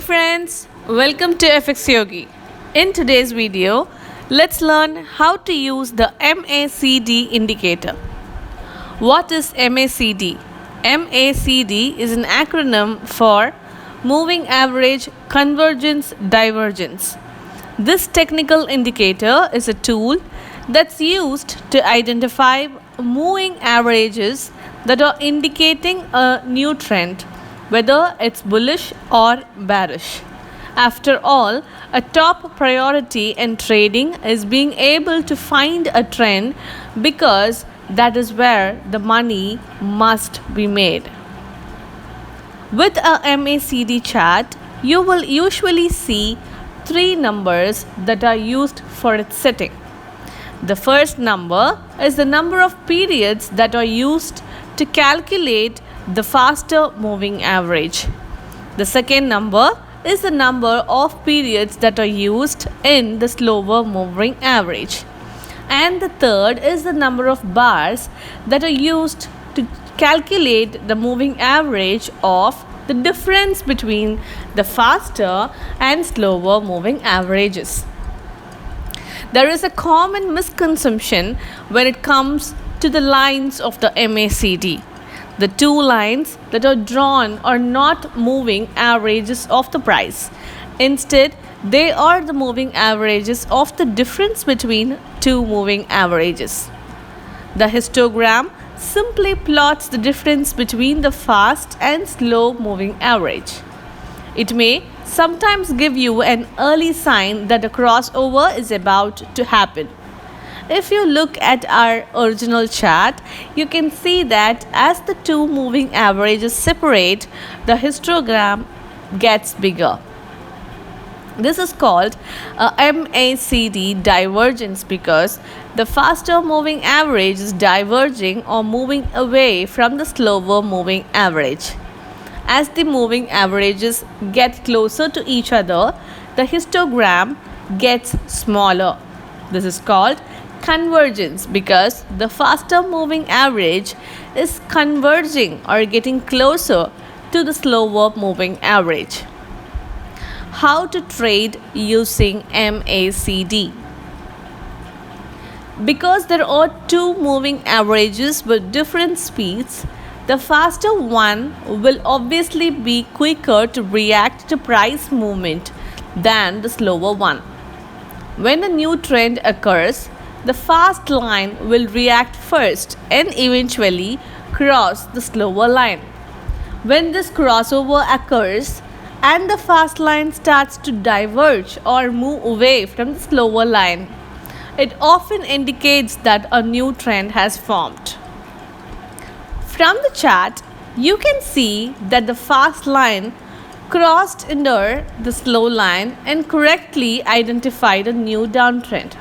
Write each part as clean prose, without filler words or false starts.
friends, welcome to FX Yogi. In today's video, let's learn how to use the MACD indicator. What is MACD? MACD is an acronym for Moving Average Convergence Divergence. This technical indicator is a tool that's used to identify moving averages that are indicating a new trend, whether it's bullish or bearish. After all, a top priority in trading is being able to find a trend because that is where the money must be made. With a MACD chart, you will usually see three numbers that are used for its setting. The first number is the number of periods that are used to calculate the faster moving average. The second number is the number of periods that are used in the slower moving average. And the third is the number of bars that are used to calculate the moving average of the difference between the faster and slower moving averages. There is a common misconception when it comes to the lines of the MACD. The two lines that are drawn are not moving averages of the price. Instead, they are the moving averages of the difference between two moving averages. The histogram simply plots the difference between the fast and slow moving average. It may sometimes give you an early sign that a crossover is about to happen. If you look at our original chart, you can see that as the two moving averages separate, the histogram gets bigger. This is called a MACD divergence because the faster moving average is diverging or moving away from the slower moving average. As the moving averages get closer to each other, the histogram gets smaller. This is called convergence because the faster moving average is converging or getting closer to the slower moving average. How to trade using MACD? Because there are two moving averages with different speeds, the faster one will obviously be quicker to react to price movement than the slower one. When a new trend occurs, the fast line will react first and eventually cross the slower line. When this crossover occurs and the fast line starts to diverge or move away from the slower line, it often indicates that a new trend has formed. From the chart, you can see that the fast line crossed under the slow line and correctly identified a new downtrend.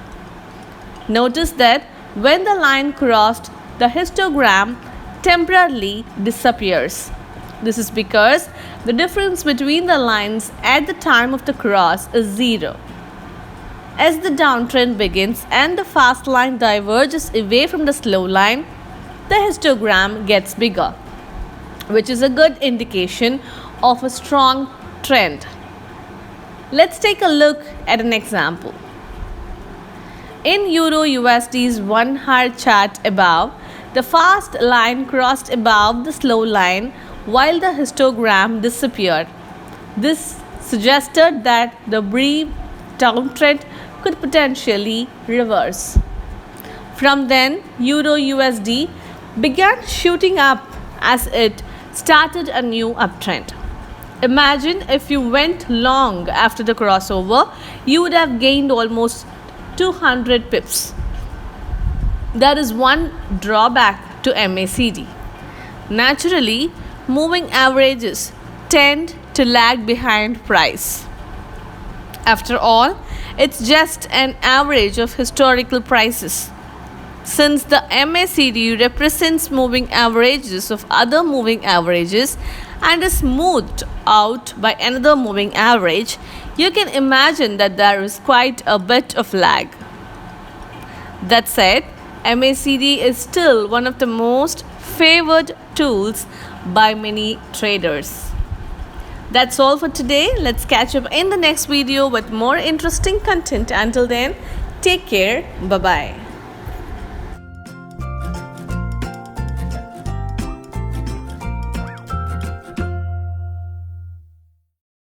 Notice that when the line crossed, the histogram temporarily disappears. This is because the difference between the lines at the time of the cross is zero. As the downtrend begins and the fast line diverges away from the slow line, the histogram gets bigger, which is a good indication of a strong trend. Let's take a look at an example. In Euro USD's 1 hour chart above, the fast line crossed above the slow line while the histogram disappeared. This suggested that the brief downtrend could potentially reverse. From then, Euro USD began shooting up as it started a new uptrend. Imagine if you went long after the crossover, you would have gained almost 200 pips. There is one drawback to MACD. Naturally, moving averages tend to lag behind price. After all, it's just an average of historical prices. Since the MACD represents moving averages of other moving averages and is smoothed out by another moving average, you can imagine that there is quite a bit of lag. That said, MACD is still one of the most favored tools by many traders. That's all for today. Let's catch up in the next video with more interesting content. Until then, take care. Bye bye.